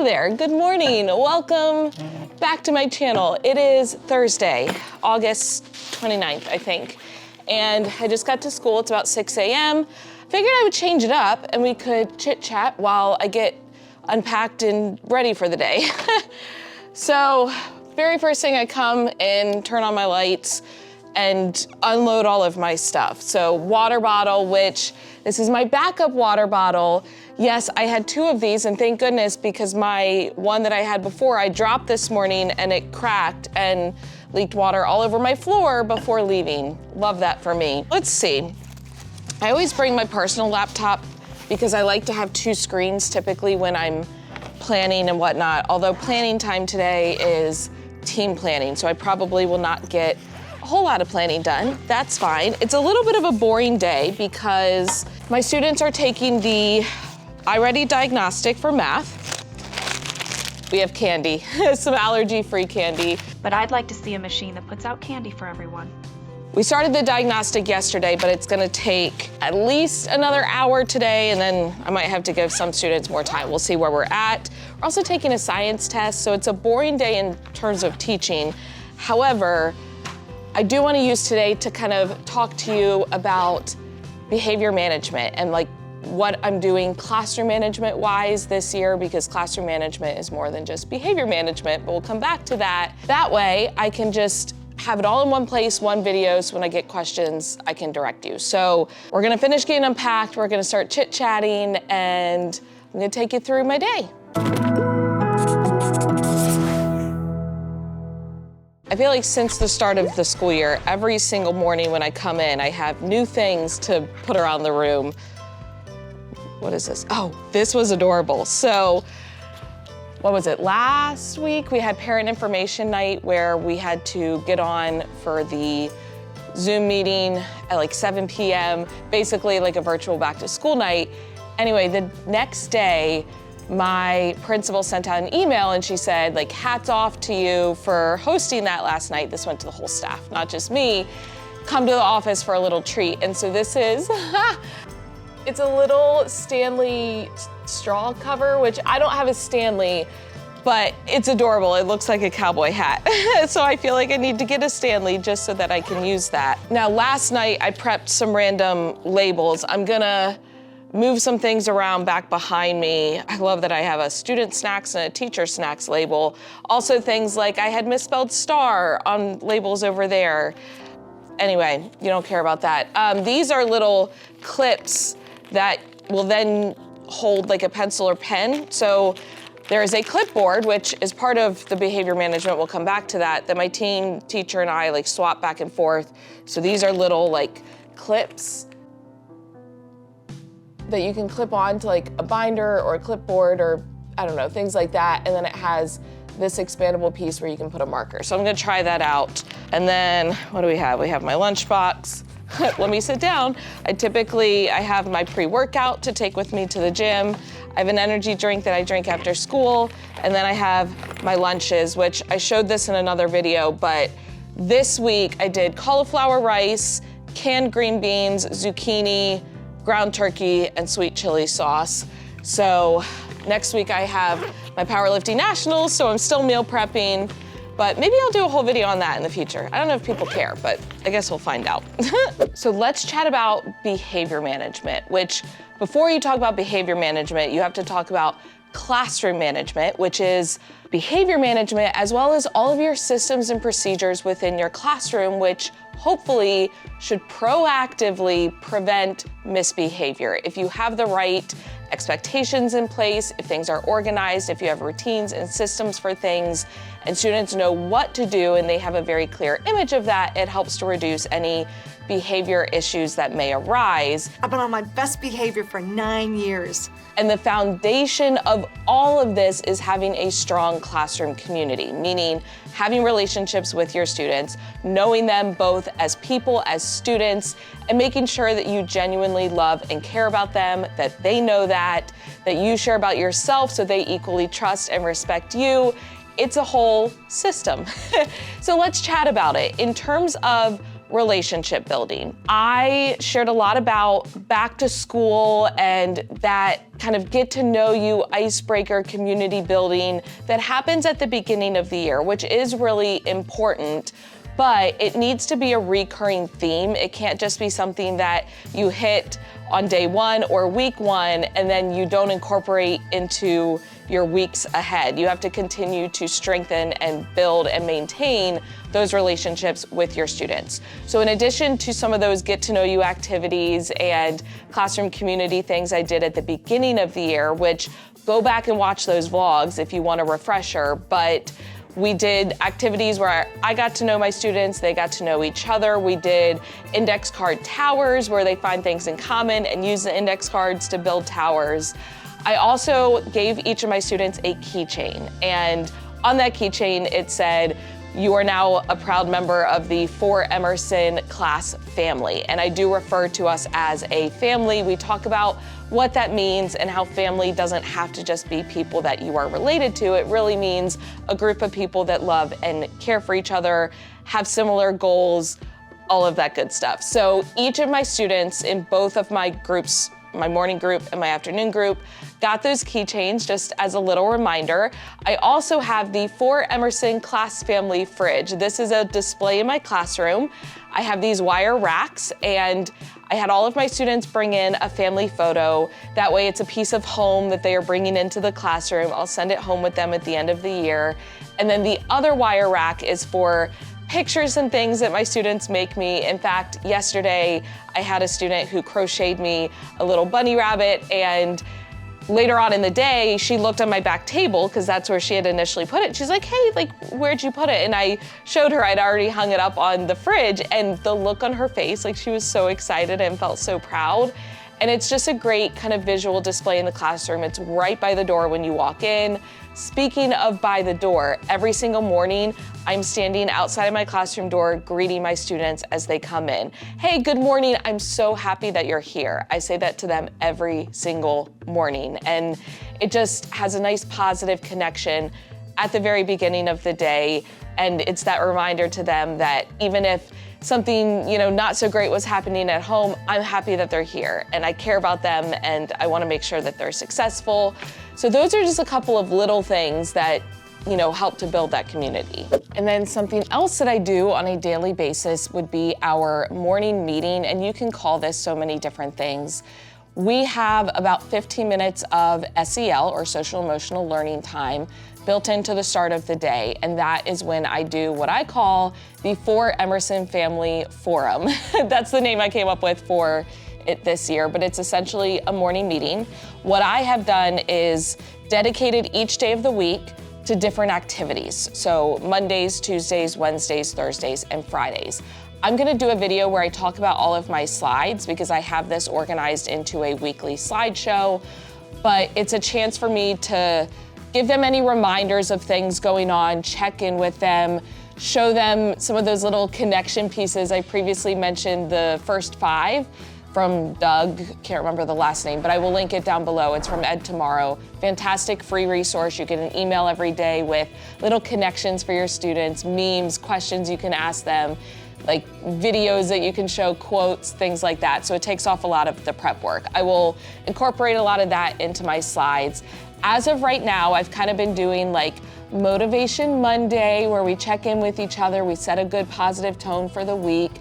Hello there, good morning. Welcome back to my channel. It is Thursday, August 29th, I think. And I just got to school, it's about 6 a.m. Figured I would change it up and we could chit chat while I get unpacked and ready for the day. So, very first thing I come in, turn on my lights, and unload all of my stuff. So water bottle, which this is my backup water bottle. Yes, I had two of these, and thank goodness, because my one that I had before, I dropped this morning and it cracked and leaked water all over my floor before leaving. Love that for me. Let's see. I always bring my personal laptop because I like to have two screens typically when I'm planning and whatnot, although planning time today is team planning, so I probably will not get a whole lot of planning done. That's fine. It's a little bit of a boring day because my students are taking the iReady diagnostic for math. We have candy, some allergy-free candy. But I'd like to see a machine that puts out candy for everyone. We started the diagnostic yesterday, but it's gonna take at least another hour today, and then I might have to give some students more time. We'll see where we're at. We're also taking a science test, so it's a boring day in terms of teaching. However, I do want to use today to kind of talk to you about behavior management and like what I'm doing classroom management wise this year, because classroom management is more than just behavior management, but we'll come back to that. That way I can just have it all in one place, one video, so when I get questions, I can direct you. So we're gonna finish getting unpacked, we're gonna start chit-chatting, and I'm gonna take you through my day. I feel like since the start of the school year, every single morning when I come in, I have new things to put around the room. What is this? Oh, this was adorable. So, what was it? Last week, we had parent information night where we had to get on for the Zoom meeting at like 7 p.m., basically like a virtual back to school night. Anyway, the next day, my principal sent out an email and she said, like, hats off to you for hosting that last night. This went to the whole staff, not just me. Come to the office for a little treat. And so this is, it's a little Stanley straw cover, which I don't have a Stanley, but it's adorable. It looks like a cowboy hat. So I feel like I need to get a Stanley just so that I can use that. Now, last night I prepped some random labels. I'm gonna move some things around back behind me. I love that I have a student snacks and a teacher snacks label. Also things like I had misspelled star on labels over there. Anyway, you don't care about that. These are little clips that will then hold like a pencil or pen. So there is a clipboard, which is part of the behavior management, we'll come back to that my team teacher and I like swap back and forth. So these are little like clips that you can clip on to like a binder or a clipboard or I don't know, things like that. And then it has this expandable piece where you can put a marker. So I'm gonna try that out. And then what do we have? We have my lunchbox. Let me sit down. I have my pre-workout to take with me to the gym. I have an energy drink that I drink after school. And then I have my lunches, which I showed this in another video, but this week I did cauliflower rice, canned green beans, zucchini, ground turkey, and sweet chili sauce. So next week I have my powerlifting nationals, so I'm still meal prepping, but maybe I'll do a whole video on that in the future. I don't know if people care, but I guess we'll find out. So let's chat about behavior management, which before you talk about behavior management, you have to talk about classroom management, which is behavior management as well as all of your systems and procedures within your classroom, which hopefully should proactively prevent misbehavior. If you have the right expectations in place, if things are organized, if you have routines and systems for things, and students know what to do and they have a very clear image of that, it helps to reduce any behavior issues that may arise. I've been on my best behavior for 9 years. And the foundation of all of this is having a strong classroom community, meaning having relationships with your students, knowing them both as people, as students, and making sure that you genuinely love and care about them, that they know that you share about yourself so they equally trust and respect you. It's a whole system. So let's chat about it. In terms of relationship building. I shared a lot about back to school and that kind of get to know you icebreaker community building that happens at the beginning of the year, which is really important, but it needs to be a recurring theme. It can't just be something that you hit on day one or week one and then you don't incorporate into your weeks ahead. You have to continue to strengthen and build and maintain those relationships with your students. So in addition to some of those get to know you activities and classroom community things I did at the beginning of the year, which go back and watch those vlogs if you want a refresher, but we did activities where I got to know my students, they got to know each other. We did index card towers where they find things in common and use the index cards to build towers. I also gave each of my students a keychain, and on that keychain it said, "You are now a proud member of the 4 Emerson class family." And I do refer to us as a family. We talk about what that means and how family doesn't have to just be people that you are related to. It really means a group of people that love and care for each other, have similar goals, all of that good stuff. So each of my students in both of my groups, my morning group and my afternoon group, got those keychains just as a little reminder. I also have the 4 Emerson class family fridge. This is a display in my classroom. I have these wire racks and I had all of my students bring in a family photo. That way it's a piece of home that they are bringing into the classroom. I'll send it home with them at the end of the year. And then the other wire rack is for pictures and things that my students make me. In fact, yesterday I had a student who crocheted me a little bunny rabbit, and later on in the day, she looked on my back table because that's where she had initially put it. She's like, "Hey, like, where'd you put it?" And I showed her I'd already hung it up on the fridge, and the look on her face, like she was so excited and felt so proud. And it's just a great kind of visual display in the classroom. It's right by the door when you walk in. Speaking of by the door, every single morning, I'm standing outside of my classroom door greeting my students as they come in. "Hey, good morning. I'm so happy that you're here." I say that to them every single morning. And it just has a nice positive connection at the very beginning of the day. And it's that reminder to them that even if something, not so great was happening at home, I'm happy that they're here and I care about them and I want to make sure that they're successful. So those are just a couple of little things that, help to build that community. And then something else that I do on a daily basis would be our morning meeting, and you can call this so many different things. We have about 15 minutes of SEL, or social emotional learning time, built into the start of the day, and that is when I do what I call the 4 Emerson Family Forum. That's the name I came up with for it this year, but it's essentially a morning meeting. What I have done is dedicated each day of the week to different activities. So Mondays, Tuesdays, Wednesdays, Thursdays, and Fridays. I'm gonna do a video where I talk about all of my slides because I have this organized into a weekly slideshow, but it's a chance for me to give them any reminders of things going on, check in with them, show them some of those little connection pieces. I previously mentioned the first 5 from Doug, can't remember the last name, but I will link it down below. It's from Ed Tomorrow. Fantastic free resource. You get an email every day with little connections for your students, memes, questions you can ask them, like videos that you can show, quotes, things like that. So it takes off a lot of the prep work. I will incorporate a lot of that into my slides. As of right now, I've kind of been doing like Motivation Monday, where we check in with each other, we set a good positive tone for the week.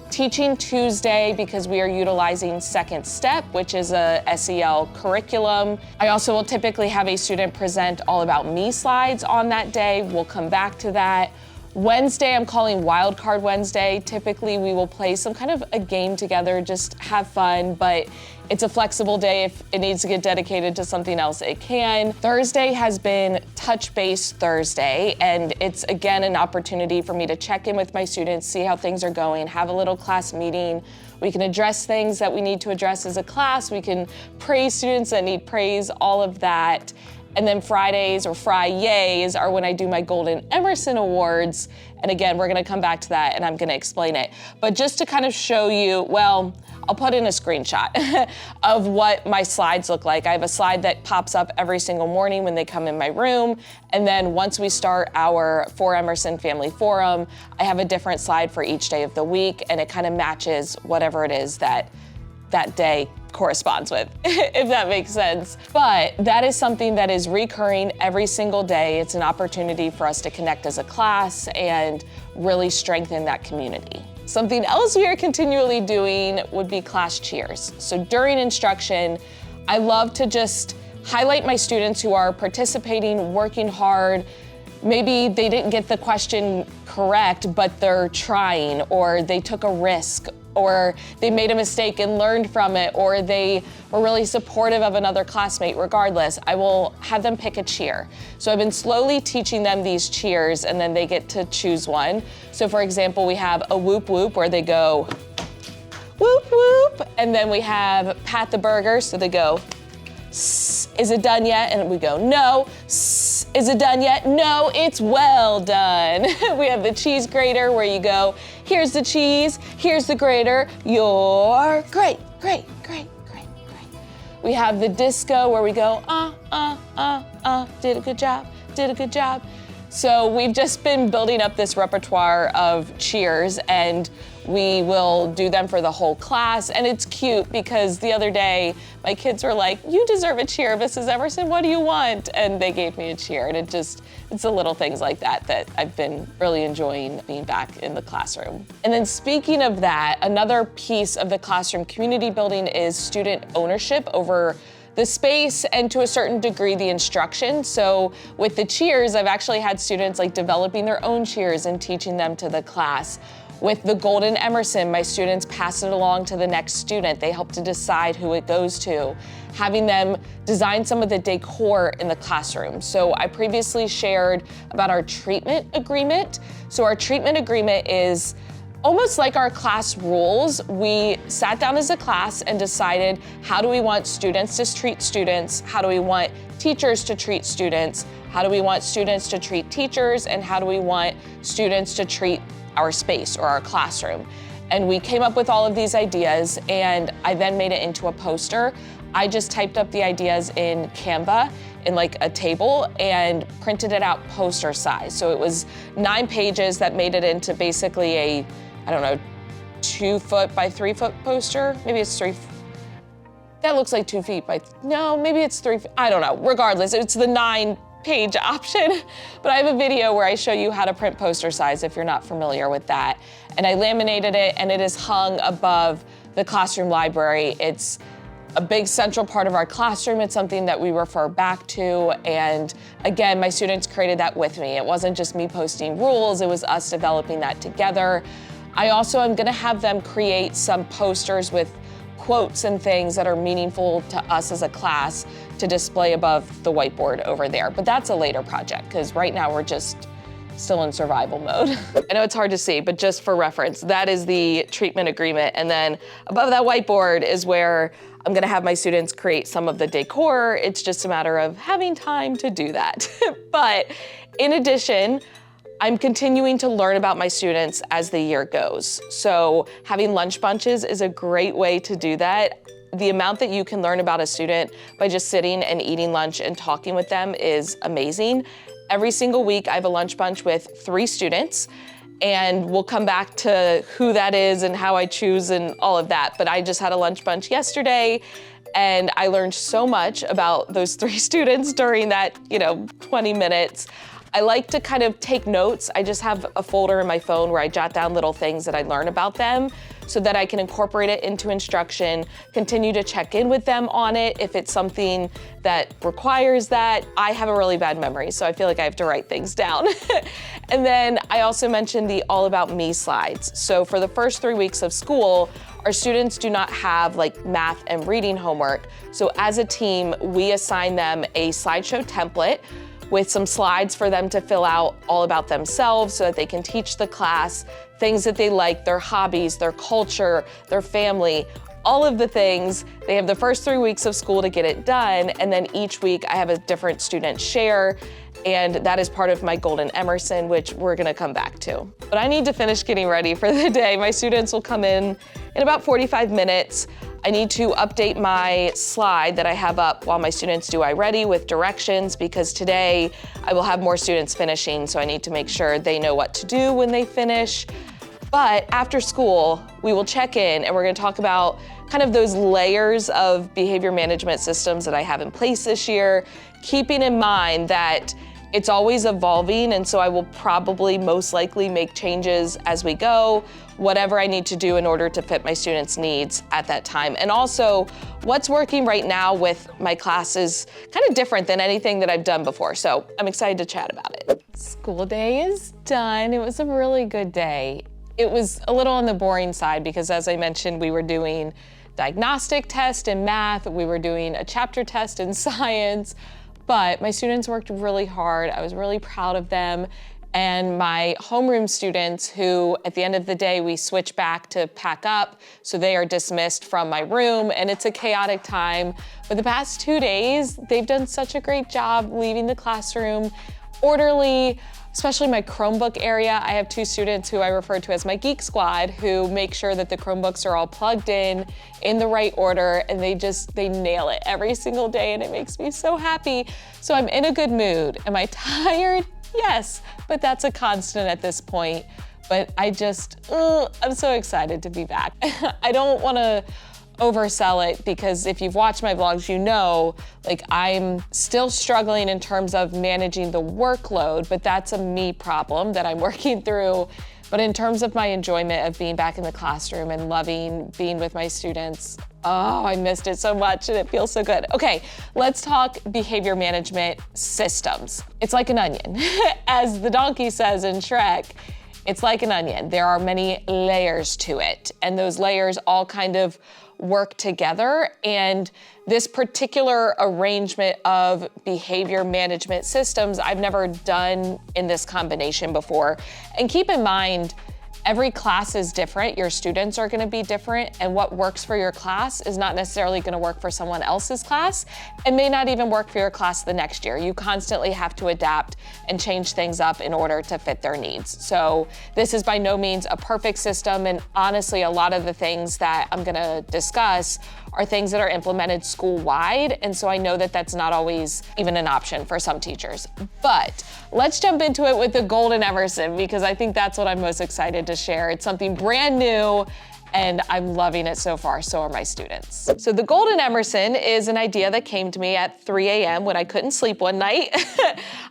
Teaching Tuesday, because we are utilizing Second Step, which is a SEL curriculum. I also will typically have a student present all about me slides on that day. We'll come back to that. Wednesday, I'm calling Wildcard Wednesday. Typically, we will play some kind of a game together, just have fun, but it's a flexible day. If it needs to get dedicated to something else, it can. Thursday has been Touch Base Thursday, and it's again an opportunity for me to check in with my students, see how things are going, have a little class meeting. We can address things that we need to address as a class. We can praise students that need praise, all of that. And then Fridays or Fridays are when I do my Golden Emerson Awards. And again, we're gonna come back to that and I'm gonna explain it. But just to kind of show you, well, I'll put in a screenshot of what my slides look like. I have a slide that pops up every single morning when they come in my room. And then once we start our For Emerson Family Forum, I have a different slide for each day of the week, and it kind of matches whatever it is that day corresponds with, if that makes sense. But that is something that is recurring every single day. It's an opportunity for us to connect as a class and really strengthen that community. Something else we are continually doing would be class cheers. So during instruction, I love to just highlight my students who are participating, working hard. Maybe they didn't get the question correct, but they're trying, or they took a risk, or they made a mistake and learned from it, or they were really supportive of another classmate. Regardless, I will have them pick a cheer. So I've been slowly teaching them these cheers, and then they get to choose one. So for example, we have a whoop whoop where they go whoop whoop, and then we have pat the burger, so they go, is it done yet? And we go, no. Is it done yet? No, it's well done. We have the cheese grater where you go, here's the cheese, here's the grater, you're great, great, great, great, great. We have the disco where we go, did a good job, did a good job. So we've just been building up this repertoire of cheers, and we will do them for the whole class. And it's cute because the other day, my kids were like, you deserve a cheer, Mrs. Emerson, what do you want? And they gave me a cheer. And it's the little things like that that I've been really enjoying being back in the classroom. And then speaking of that, another piece of the classroom community building is student ownership over the space and to a certain degree the instruction. So with the cheers, I've actually had students like developing their own cheers and teaching them to the class. With the Golden Emerson, my students pass it along to the next student. They help to decide who it goes to, having them design some of the decor in the classroom. So I previously shared about our treatment agreement. So our treatment agreement is almost like our class rules. We sat down as a class and decided, how do we want students to treat students? How do we want teachers to treat students? How do we want students to treat teachers? And how do we want students to treat our space or our classroom? And we came up with all of these ideas, and I then made it into a poster. I just typed up the ideas in Canva in like a table and printed it out poster size. So it was 9 pages that made it into basically a, I don't know, 2 foot by 3 foot poster. Maybe it's 3. That looks like 2 feet by, no, maybe it's 3 feet. I don't know. Regardless, it's the 9-page option. But I have a video where I show you how to print poster size if you're not familiar with that. And I laminated it, and it is hung above the classroom library. It's a big central part of our classroom. It's something that we refer back to. And again, my students created that with me. It wasn't just me posting rules, it was us developing that together. I also am gonna have them create some posters with quotes and things that are meaningful to us as a class to display above the whiteboard over there. But that's a later project, because right now we're just still in survival mode. I know it's hard to see, but just for reference, that is the treatment agreement. And then above that whiteboard is where I'm gonna have my students create some of the decor. It's just a matter of having time to do that. But in addition, I'm continuing to learn about my students as the year goes. So having lunch bunches is a great way to do that. The amount that you can learn about a student by just sitting and eating lunch and talking with them is amazing. Every single week, I have a lunch bunch with 3 students, and we'll come back to who that is and how I choose and all of that. But I just had a lunch bunch yesterday, and I learned so much about those 3 students during that, 20 minutes. I like to kind of take notes. I just have a folder in my phone where I jot down little things that I learn about them so that I can incorporate it into instruction, continue to check in with them on it if it's something that requires that. I have a really bad memory, so I feel like I have to write things down. And then I also mentioned the All About Me slides. So for the first 3 weeks of school, our students do not have like math and reading homework. So as a team, we assign them a slideshow template with some slides for them to fill out all about themselves so that they can teach the class things that they like, their hobbies, their culture, their family, all of the things. They have the first 3 weeks of school to get it done, and then each week I have a different student share, and that is part of my Golden Emerson, which we're gonna come back to. But I need to finish getting ready for the day. My students will come in about 45 minutes. I need to update my slide that I have up while my students do iReady with directions, because today I will have more students finishing, so I need to make sure they know what to do when they finish. But after school, we will check in and we're gonna talk about kind of those layers of behavior management systems that I have in place this year, keeping in mind that it's always evolving, and so I will probably most likely make changes as we go, whatever I need to do in order to fit my students' needs at that time. And also, what's working right now with my class is kind of different than anything that I've done before, so I'm excited to chat about it. School day is done. It was a really good day. It was a little on the boring side because, as I mentioned, we were doing diagnostic test in math, we were doing a chapter test in science, but my students worked really hard. I was really proud of them. And my homeroom students, who at the end of the day, we switch back to pack up, so they are dismissed from my room, and it's a chaotic time. But the past 2 days, they've done such a great job leaving the classroom orderly, especially my Chromebook area. I have 2 students who I refer to as my Geek Squad, who make sure that the Chromebooks are all plugged in the right order, and they nail it every single day, and it makes me so happy. So I'm in a good mood. Am I tired? Yes, but that's a constant at this point. But I'm so excited to be back. I don't wanna oversell it, because if you've watched my vlogs, you know, like, I'm still struggling in terms of managing the workload, but that's a me problem that I'm working through. But in terms of my enjoyment of being back in the classroom and loving being with my students, oh, I missed it so much and it feels so good. Okay, let's talk behavior management systems. It's like an onion. As the donkey says in Shrek, it's like an onion. There are many layers to it, and those layers all kind of work together. And this particular arrangement of behavior management systems, I've never done in this combination before. And keep in mind, every class is different. Your students are gonna be different, and what works for your class is not necessarily gonna work for someone else's class, and may not even work for your class the next year. You constantly have to adapt and change things up in order to fit their needs. So this is by no means a perfect system, and honestly, a lot of the things that I'm gonna discuss are things that are implemented school-wide, and so I know that that's not always even an option for some teachers. But let's jump into it with the Golden Emerson, because I think that's what I'm most excited to share. It's something brand new, and I'm loving it so far, so are my students. So the Golden Emerson is an idea that came to me at 3 a.m. when I couldn't sleep one night.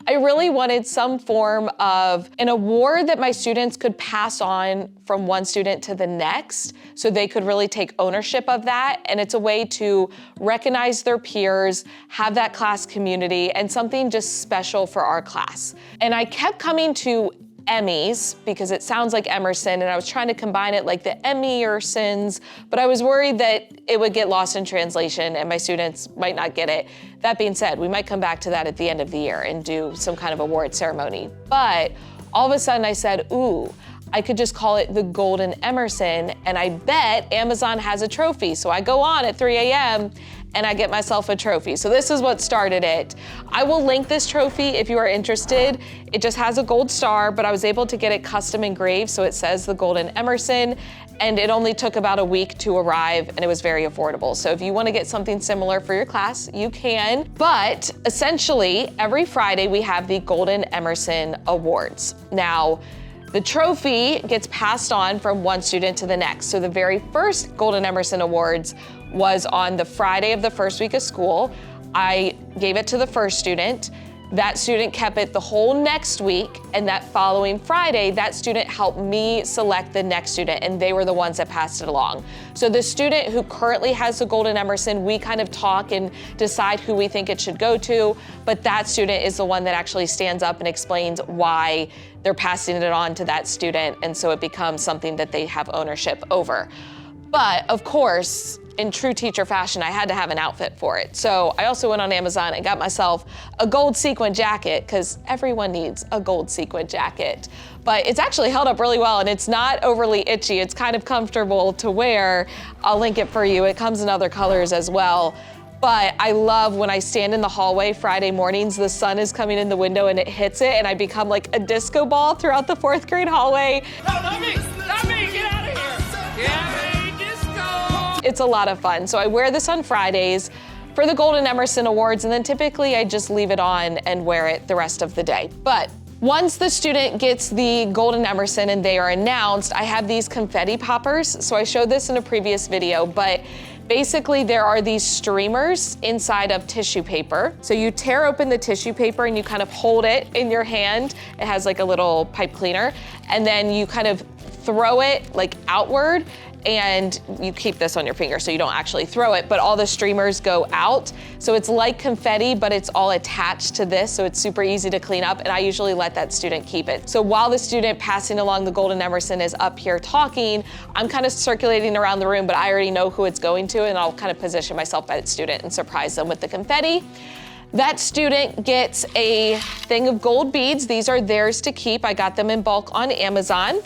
I really wanted some form of an award that my students could pass on from one student to the next, so they could really take ownership of that. And it's a way to recognize their peers, have that class community, and something just special for our class. And I kept coming to Emmys, because it sounds like Emerson, and I was trying to combine it like the Emmy-ersons, but I was worried that it would get lost in translation and my students might not get it. That being said, we might come back to that at the end of the year and do some kind of award ceremony. But all of a sudden I said, ooh, I could just call it the Golden Emerson, and I bet Amazon has a trophy. So I go on at 3 a.m. and I get myself a trophy. So this is what started it. I will link this trophy if you are interested. It just has a gold star, but I was able to get it custom engraved, so it says the Golden Emerson, and it only took about a week to arrive, and it was very affordable. So if you wanna get something similar for your class, you can. But essentially, every Friday we have the Golden Emerson Awards. Now, the trophy gets passed on from one student to the next. So the very first Golden Emerson Awards was on the Friday of the first week of school. I gave it to the first student. That student kept it the whole next week, and that following Friday, that student helped me select the next student, and they were the ones that passed it along. So the student who currently has the Golden Emerson, we kind of talk and decide who we think it should go to, but that student is the one that actually stands up and explains why they're passing it on to that student, and so it becomes something that they have ownership over. But of course, in true teacher fashion, I had to have an outfit for it. So I also went on Amazon and got myself a gold sequin jacket, because everyone needs a gold sequin jacket. But it's actually held up really well, and it's not overly itchy. It's kind of comfortable to wear. I'll link it for you. It comes in other colors as well. But I love when I stand in the hallway Friday mornings, the sun is coming in the window and it hits it, and I become like a disco ball throughout the 4th grade hallway. No, not me, get out of here. Yeah, disco. It's a lot of fun. So I wear this on Fridays for the Golden Emerson Awards, and then typically I just leave it on and wear it the rest of the day. But once the student gets the Golden Emerson and they are announced, I have these confetti poppers. So I showed this in a previous video, but basically there are these streamers inside of tissue paper. So you tear open the tissue paper and you kind of hold it in your hand. It has like a little pipe cleaner, and then you kind of throw it like outward, and you keep this on your finger so you don't actually throw it, but all the streamers go out. So it's like confetti, but it's all attached to this, so it's super easy to clean up, and I usually let that student keep it. So while the student passing along the Golden Emerson is up here talking, I'm kind of circulating around the room, but I already know who it's going to, and I'll kind of position myself by that student and surprise them with the confetti. That student gets a thing of gold beads. These are theirs to keep. I got them in bulk on Amazon.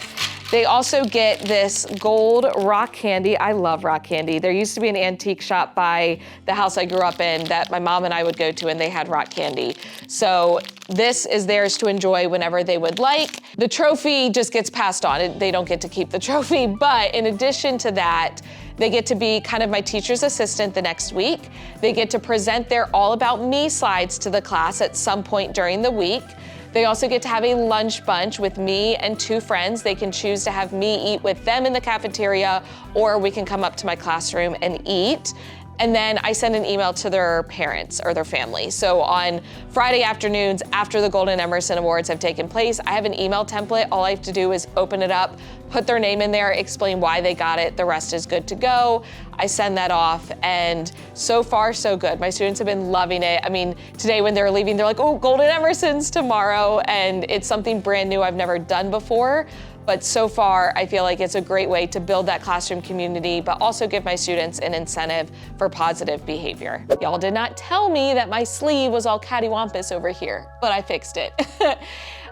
They also get this gold rock candy. I love rock candy. There used to be an antique shop by the house I grew up in that my mom and I would go to, and they had rock candy. So this is theirs to enjoy whenever they would like. The trophy just gets passed on. They don't get to keep the trophy, but in addition to that, they get to be kind of my teacher's assistant the next week. They get to present their All About Me slides to the class at some point during the week. They also get to have a lunch bunch with me and 2 friends. They can choose to have me eat with them in the cafeteria, or we can come up to my classroom and eat. And then I send an email to their parents or their family. So on Friday afternoons, after the Golden Emerson Awards have taken place, I have an email template. All I have to do is open it up, put their name in there, explain why they got it. The rest is good to go. I send that off, and so far, so good. My students have been loving it. I mean, today when they're leaving, they're like, oh, Golden Emerson's tomorrow, and it's something brand new I've never done before. But so far, I feel like it's a great way to build that classroom community, but also give my students an incentive for positive behavior. Y'all did not tell me that my sleeve was all cattywampus over here, but I fixed it.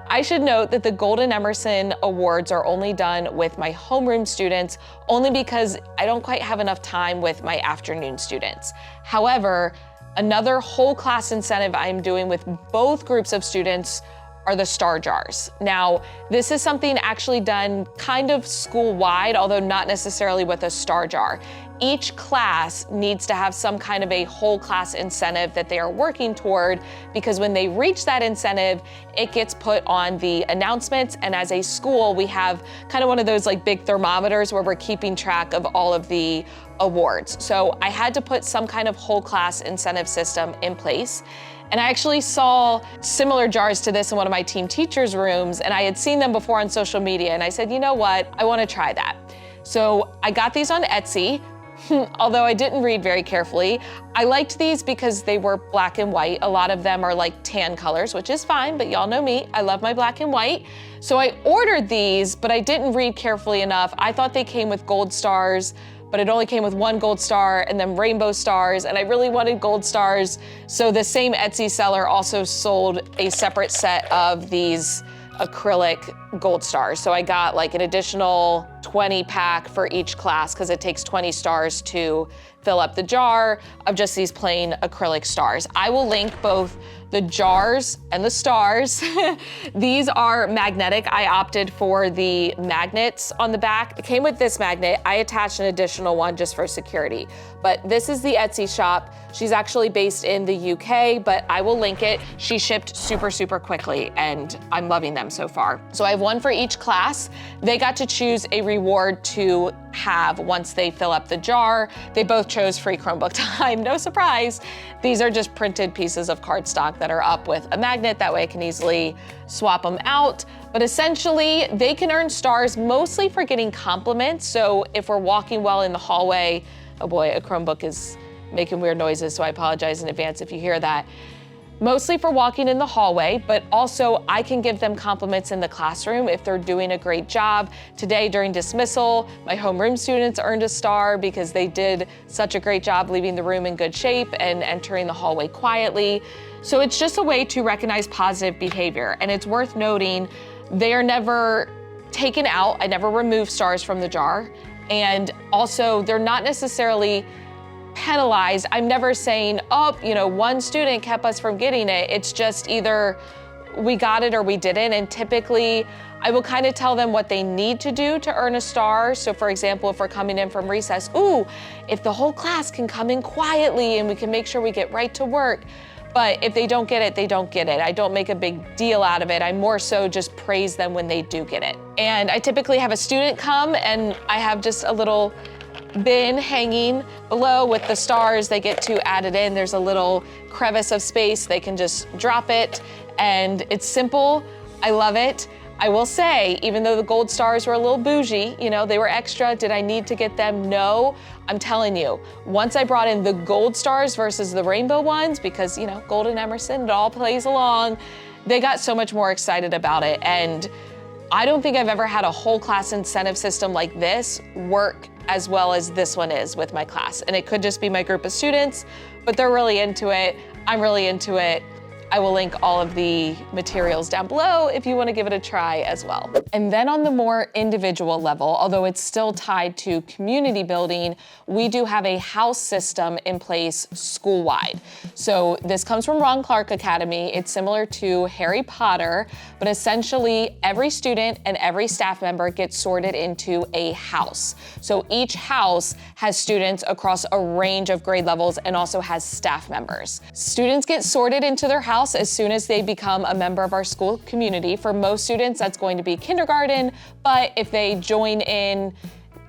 I should note that the Golden Emerson Awards are only done with my homeroom students, only because I don't quite have enough time with my afternoon students. However, another whole class incentive I'm doing with both groups of students are the star jars. Now, this is something actually done kind of school-wide, although not necessarily with a star jar. Each class needs to have some kind of a whole class incentive that they are working toward, because when they reach that incentive, it gets put on the announcements, and as a school, we have kind of one of those like big thermometers where we're keeping track of all of the awards. So I had to put some kind of whole class incentive system in place. And I actually saw similar jars to this in one of my team teachers' rooms, and I had seen them before on social media, and I said, you know what, I wanna try that. So I got these on Etsy, although I didn't read very carefully. I liked these because they were black and white. A lot of them are like tan colors, which is fine, but y'all know me, I love my black and white. So I ordered these, but I didn't read carefully enough. I thought they came with gold stars, but it only came with 1 gold star and then rainbow stars, and I really wanted gold stars. So the same Etsy seller also sold a separate set of these acrylic gold stars. So I got like an additional 20 pack for each class, because it takes 20 stars to fill up the jar of just these plain acrylic stars. I will link both the jars and the stars. These are magnetic. I opted for the magnets on the back. It came with this magnet. I attached an additional one just for security. But this is the Etsy shop. She's actually based in the UK, but I will link it. She shipped super, super quickly, and I'm loving them so far. So I have one for each class. They got to choose a reward to have once they fill up the jar. They both chose free Chromebook time, no surprise. These are just printed pieces of cardstock that are up with a magnet. That way I can easily swap them out. But essentially, they can earn stars mostly for getting compliments. So if we're walking well in the hallway, oh boy, a Chromebook is making weird noises, so I apologize in advance if you hear that. mostly for walking in the hallway, but also I can give them compliments in the classroom if they're doing a great job. Today during dismissal, my homeroom students earned a star because they did such a great job leaving the room in good shape and entering the hallway quietly. So it's just a way to recognize positive behavior. And it's worth noting, they are never taken out. I never remove stars from the jar. And also they're not necessarily penalized. I'm never saying, oh, one student kept us from getting it. It's just either we got it or we didn't. And typically I will kind of tell them what they need to do to earn a star. So for example, if we're coming in from recess, if the whole class can come in quietly and we can make sure we get right to work. But if they don't get it, they don't get it. I don't make a big deal out of it. I more so just praise them when they do get it. And I typically have a student come and I have just a little bin hanging below with the stars. They get to add it in. There's a little crevice of space. They can just drop it and it's simple. I love it. I will say, even though the gold stars were a little bougie, they were extra, did I need to get them? No. I'm telling you, once I brought in the gold stars versus the rainbow ones, because Golden Emerson, it all plays along, they got so much more excited about it. And I don't think I've ever had a whole class incentive system like this work as well as this one is with my class. And it could just be my group of students, but they're really into it. I'm really into it. I will link all of the materials down below if you want to give it a try as well. And then on the more individual level, although it's still tied to community building, we do have a house system in place school-wide. So this comes from Ron Clark Academy. It's similar to Harry Potter, but essentially every student and every staff member gets sorted into a house. So each house has students across a range of grade levels and also has staff members. Students get sorted into their house as soon as they become a member of our school community. For most students, that's going to be kindergarten, but if they join in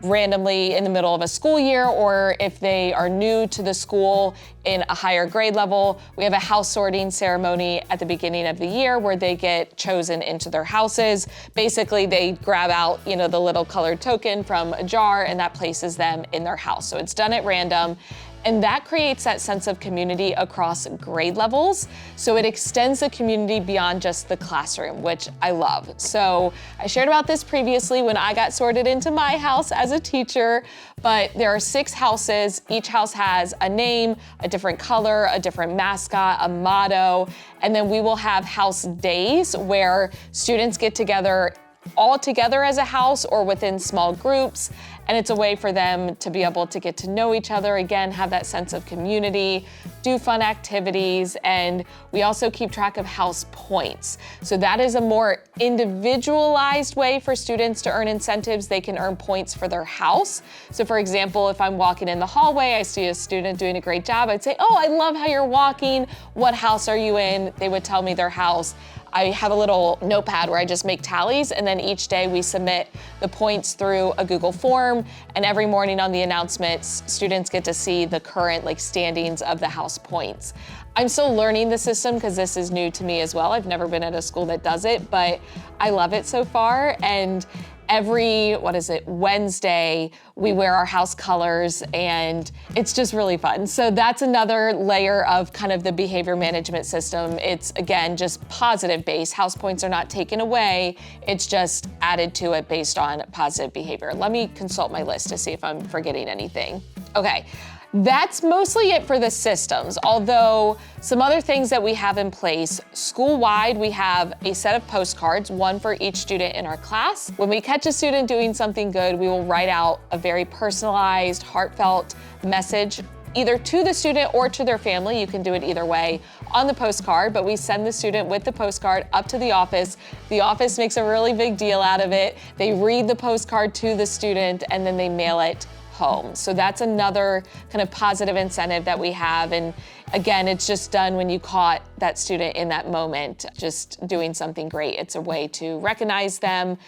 randomly in the middle of a school year, or if they are new to the school in a higher grade level, we have a house sorting ceremony at the beginning of the year where they get chosen into their houses. Basically, they grab out, the little colored token from a jar and that places them in their house. So it's done at random. And that creates that sense of community across grade levels. So it extends the community beyond just the classroom, which I love. So I shared about this previously when I got sorted into my house as a teacher, but there are 6 houses. Each house has a name, a different color, a different mascot, a motto. And then we will have house days where students get together all together as a house or within small groups. And it's a way for them to be able to get to know each other, again, have that sense of community, do fun activities, and we also keep track of house points. So that is a more individualized way for students to earn incentives. They can earn points for their house. So for example, if I'm walking in the hallway, I see a student doing a great job, I'd say, oh, I love how you're walking. What house are you in? They would tell me their house. I have a little notepad where I just make tallies, and then each day we submit the points through a Google form, and every morning on the announcements, students get to see the current standings of the house points. I'm still learning the system because this is new to me as well. I've never been at a school that does it, but I love it so far. And every, Wednesday, we wear our house colors and it's just really fun. So that's another layer of kind of the behavior management system. It's again, just positive based. House points are not taken away. It's just added to it based on positive behavior. Let me consult my list to see if I'm forgetting anything. Okay. That's mostly it for the systems, although some other things that we have in place. School-wide, we have a set of postcards, one for each student in our class. When we catch a student doing something good, we will write out a very personalized, heartfelt message, either to the student or to their family. You can do it either way on the postcard, but we send the student with the postcard up to the office. The office makes a really big deal out of it. They read the postcard to the student and then they mail it home. So that's another kind of positive incentive that we have. And again, it's just done when you caught that student in that moment, just doing something great. It's a way to recognize them.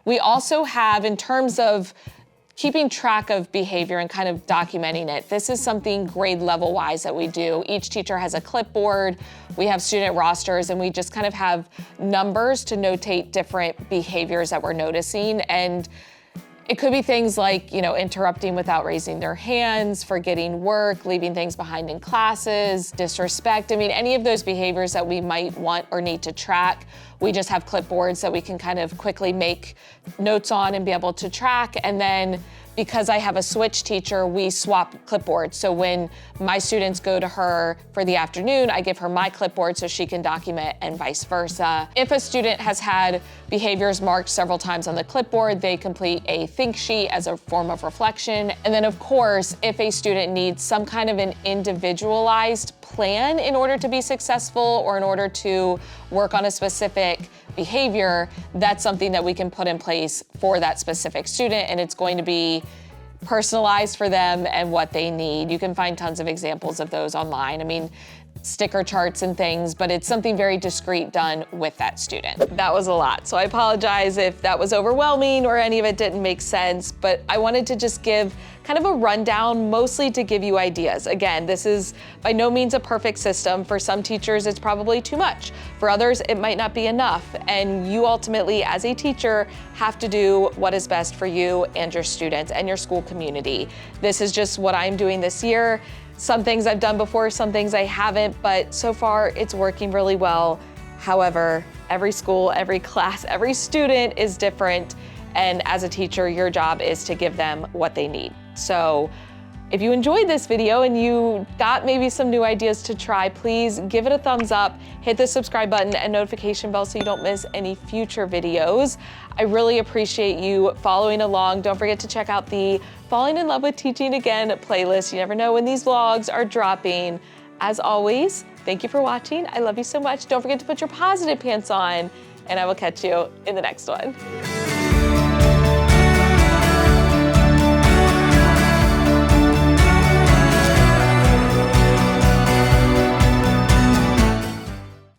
We also have, in terms of keeping track of behavior and kind of documenting it, this is something grade level wise that we do. Each teacher has a clipboard, we have student rosters, and we just kind of have numbers to notate different behaviors that we're noticing. And It could be things like, interrupting without raising their hands, forgetting work, leaving things behind in classes, disrespect. I mean, any of those behaviors that we might want or need to track, we just have clipboards that we can kind of quickly make notes on and be able to track. And then because I have a switch teacher, we swap clipboards. So when my students go to her for the afternoon, I give her my clipboard so she can document, and vice versa. If a student has had behaviors marked several times on the clipboard, they complete a think sheet as a form of reflection. And then of course, if a student needs some kind of an individualized plan in order to be successful or in order to work on a specific behavior, that's something that we can put in place for that specific student, and it's going to be personalized for them and what they need. You can find tons of examples of those online. I mean, sticker charts and things, but it's something very discreet done with that student. That was a lot, so I apologize if that was overwhelming or any of it didn't make sense, but I wanted to just give kind of a rundown, mostly to give you ideas. Again, this is by no means a perfect system. For some teachers, it's probably too much. For others, it might not be enough. And you ultimately, as a teacher, have to do what is best for you and your students and your school community. This is just what I'm doing this year. Some things I've done before, some things I haven't, but so far it's working really well. However, every school, every class, every student is different. And as a teacher, your job is to give them what they need. So if you enjoyed this video and you got maybe some new ideas to try, please give it a thumbs up, hit the subscribe button and notification bell so you don't miss any future videos. I really appreciate you following along. Don't forget to check out the Falling in Love with Teaching Again playlist. You never know when these vlogs are dropping. As always, thank you for watching. I love you so much. Don't forget to put your positive pants on, and I will catch you in the next one.